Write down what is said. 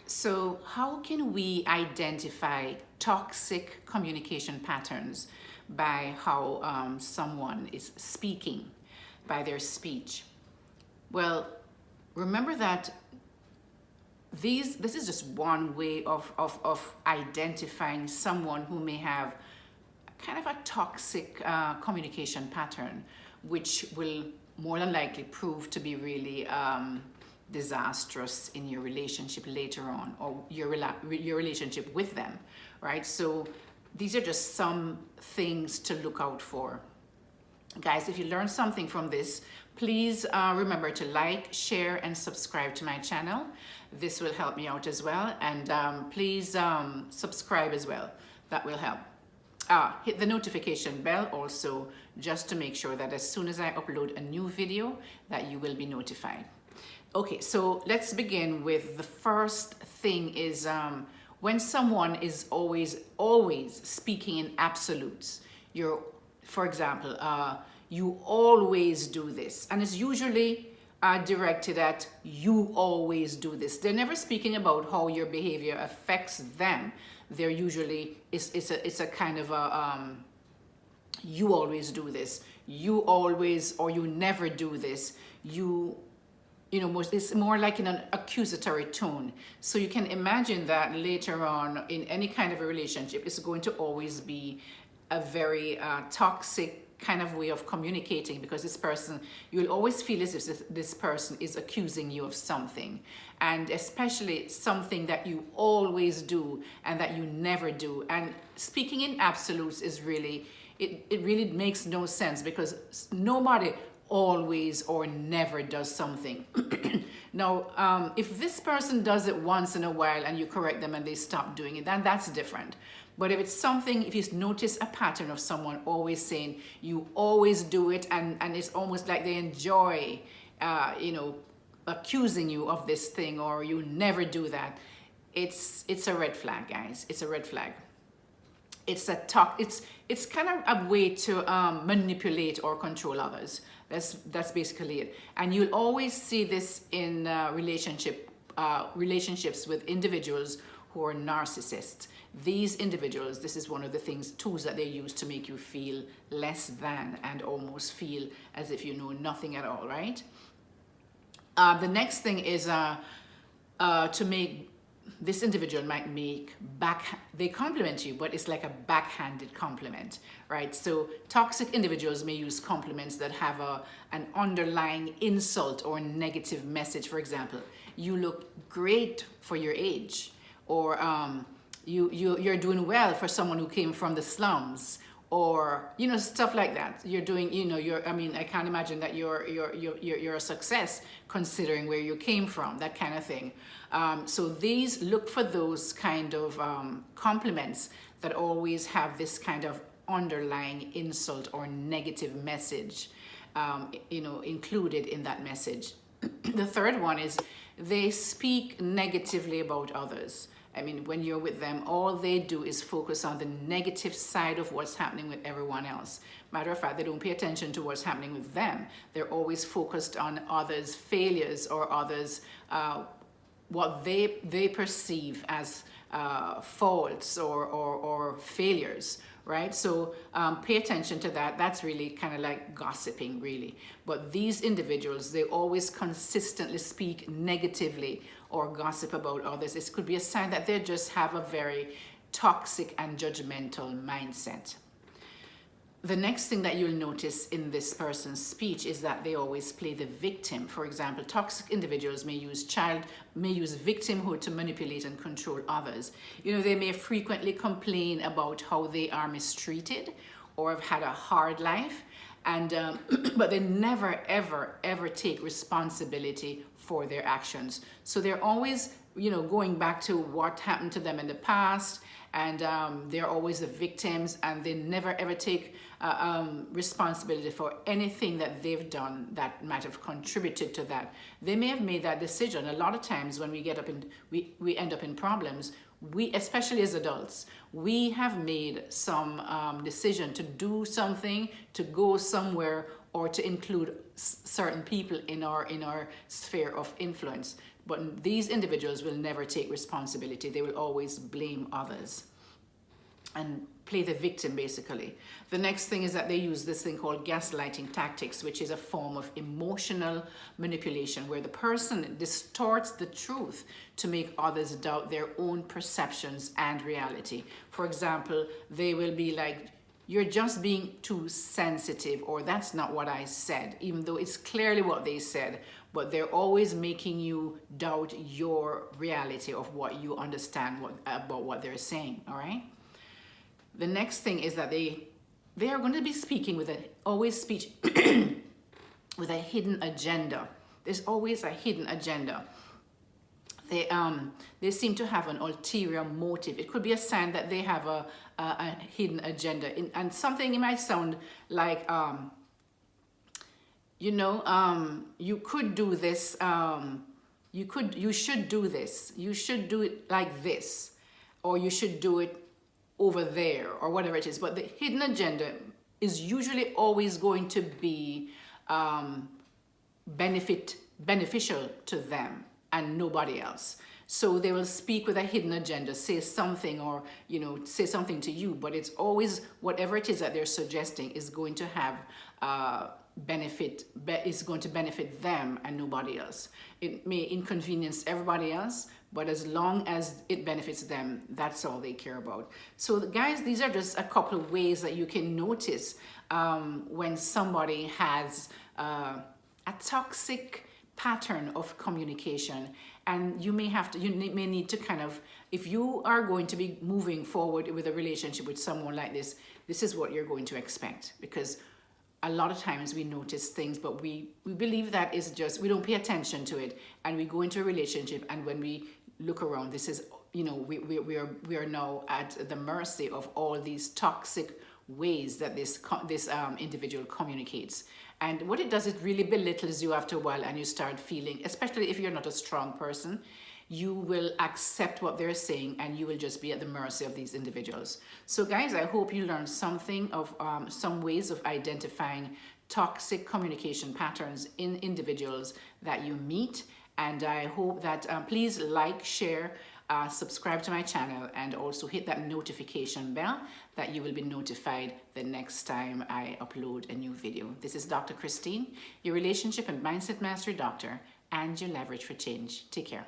So, how can we identify toxic communication patterns by how someone is speaking, by their speech? Well, remember that this is just one way of identifying someone who may have kind of a toxic communication pattern, which will more than likely prove to be really disastrous in your relationship later on, or your relationship with them, right? So these are just some things to look out for. Guys, if you learned something from this, please remember to like, share, and subscribe to my channel. This will help me out as well. And please subscribe as well. That will help. Hit the notification bell also, just to make sure that as soon as I upload a new video, that you will be notified. Okay, so let's begin with the first thing is when someone is always speaking in absolutes. For example, you always do this, and it's usually directed at you always do this. They're never speaking about how your behavior affects them. They're usually it's a kind of a you always do this, you always, or you never do this, it's more like in an accusatory tone. So you can imagine that later on in any kind of a relationship, it's going to always be a very toxic kind of way of communicating, because this person, you'll always feel as if this person is accusing you of something, and especially something that you always do and that you never do. And speaking in absolutes is really, it really makes no sense, because nobody always or never does something. Now, if this person does it once in a while and you correct them and they stop doing it, then that's different. But if it's something, if you notice a pattern of someone always saying you always do it, and it's almost like they enjoy accusing you of this thing, or you never do that, it's a red flag, guys. It's a red flag. It's it's kind of a way to manipulate or control others. That's basically it. And you'll always see this in relationships with individuals who are narcissists. These individuals, this is one of the tools that they use to make you feel less than and almost feel as if you know nothing at all, right? The next thing is to make, this individual might make they compliment you, but it's like a backhanded compliment, right? So toxic individuals may use compliments that have an underlying insult or negative message. For example, you look great for your age, or you're doing well for someone who came from the slums, or stuff like that. You're doing, I can't imagine that you're a success considering where you came from, that kind of thing. So these, look for those kind of compliments that always have this kind of underlying insult or negative message included in that message. The third one is they speak negatively about others. I mean, when you're with them, all they do is focus on the negative side of what's happening with everyone else. Matter of fact, they don't pay attention to what's happening with them. They're always focused on others' failures, or others, what they perceive as faults or failures, right? So pay attention to that. That's really kind of like gossiping, really. But these individuals, they always consistently speak negatively or gossip about others. This could be a sign that they just have a very toxic and judgmental mindset. The next thing that you'll notice in this person's speech is that they always play the victim. For example, toxic individuals may use victimhood to manipulate and control others. They may frequently complain about how they are mistreated or have had a hard life, and but they never ever take responsibility for their actions. So they're always going back to what happened to them in the past, and they're always the victims, and they never ever take responsibility for anything that they've done that might have contributed to that. They may have made that decision. A lot of times when we end up in problems, we, especially as adults, we have made some decision to do something, to go somewhere, or to include certain people in our sphere of influence. But these individuals will never take responsibility. They will always blame others and play the victim, basically. The next thing is that they use this thing called gaslighting tactics, which is a form of emotional manipulation where the person distorts the truth to make others doubt their own perceptions and reality. For example, they will be like, you're just being too sensitive, or that's not what I said, even though it's clearly what they said, but they're always making you doubt your reality of what you understand about what they're saying, all right? The next thing is that they are going to be speaking with always speech with a hidden agenda. There's always a hidden agenda. They seem to have an ulterior motive. It could be a sign that they have a hidden agenda, and something it might sound like you could do this. You should do this. You should do it like this, or you should do it over there, or whatever it is. But the hidden agenda is usually always going to be beneficial to them and nobody else. So they will speak with a hidden agenda, say something, or say something to you, but it's always whatever it is that they're suggesting is going to have is going to benefit them and nobody else. It may inconvenience everybody else, but as long as it benefits them, that's all they care about. So guys, these are just a couple of ways that you can notice when somebody has a toxic pattern of communication, and you may need to kind of, if you are going to be moving forward with a relationship with someone like this is what you're going to expect, because a lot of times we notice things, but we believe that is just, we don't pay attention to it, and we go into a relationship, and when we look around, this is, we are now at the mercy of all these toxic ways that this individual communicates. And what it does, it really belittles you after a while, and you start feeling, especially if you're not a strong person, you will accept what they're saying, and you will just be at the mercy of these individuals. So guys, I hope you learned something of some ways of identifying toxic communication patterns in individuals that you meet. And I hope that please like, share, subscribe to my channel, and also hit that notification bell that you will be notified the next time I upload a new video. This is Dr. Christine, your relationship and mindset mastery doctor, and your leverage for change. Take care.